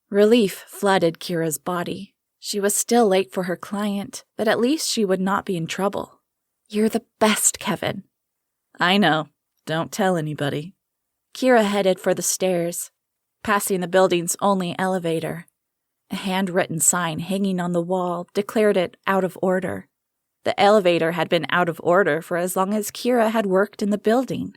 Relief flooded Kira's body. She was still late for her client, but at least she would not be in trouble. "You're the best, Kevin." "I know. Don't tell anybody." Kira headed for the stairs, passing the building's only elevator. A handwritten sign hanging on the wall declared it out of order. The elevator had been out of order for as long as Kira had worked in the building.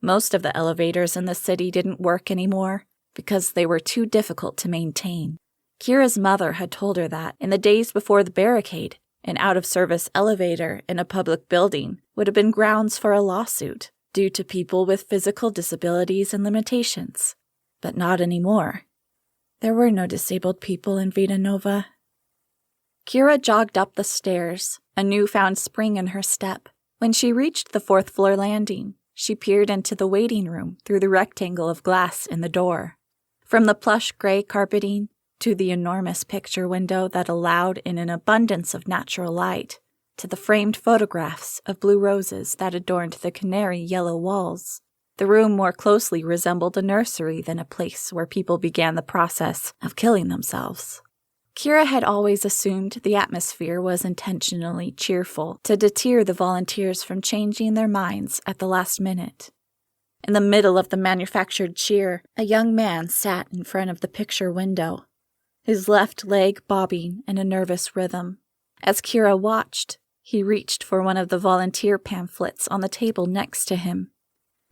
Most of the elevators in the city didn't work anymore because they were too difficult to maintain. Kira's mother had told her that in the days before the barricade, an out-of-service elevator in a public building would have been grounds for a lawsuit due to people with physical disabilities and limitations. But not anymore. There were no disabled people in Vita Nova. Kira jogged up the stairs, a newfound spring in her step. When she reached the 4th-floor landing, she peered into the waiting room through the rectangle of glass in the door. From the plush gray carpeting to the enormous picture window that allowed in an abundance of natural light, to the framed photographs of blue roses that adorned the canary yellow walls, the room more closely resembled a nursery than a place where people began the process of killing themselves. Kira had always assumed the atmosphere was intentionally cheerful to deter the volunteers from changing their minds at the last minute. In the middle of the manufactured cheer, a young man sat in front of the picture window, his left leg bobbing in a nervous rhythm. As Kira watched, he reached for one of the volunteer pamphlets on the table next to him.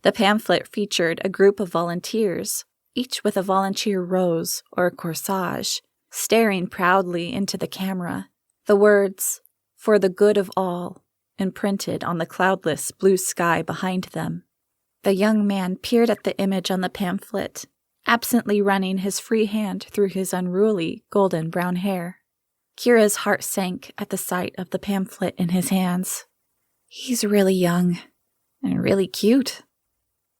The pamphlet featured a group of volunteers, each with a volunteer rose or corsage, staring proudly into the camera, the words, "For the good of all," imprinted on the cloudless blue sky behind them. The young man peered at the image on the pamphlet, absently running his free hand through his unruly golden brown hair. Kira's heart sank at the sight of the pamphlet in his hands. He's really young and really cute.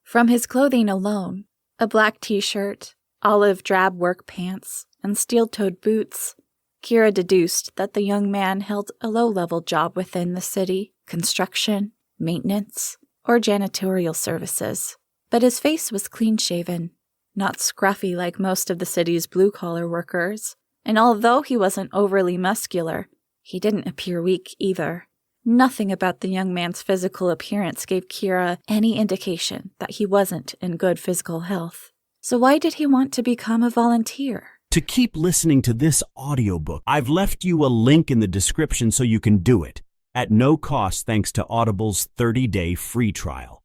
From his clothing alone, a black t-shirt, olive drab work pants, and steel-toed boots, Kira deduced that the young man held a low-level job within the city, construction, maintenance, or janitorial services. But his face was clean-shaven, not scruffy like most of the city's blue-collar workers, and although he wasn't overly muscular, he didn't appear weak either. Nothing about the young man's physical appearance gave Kira any indication that he wasn't in good physical health. So why did he want to become a volunteer? To keep listening to this audiobook, I've left you a link in the description so you can do it, at no cost thanks to Audible's 30-day free trial.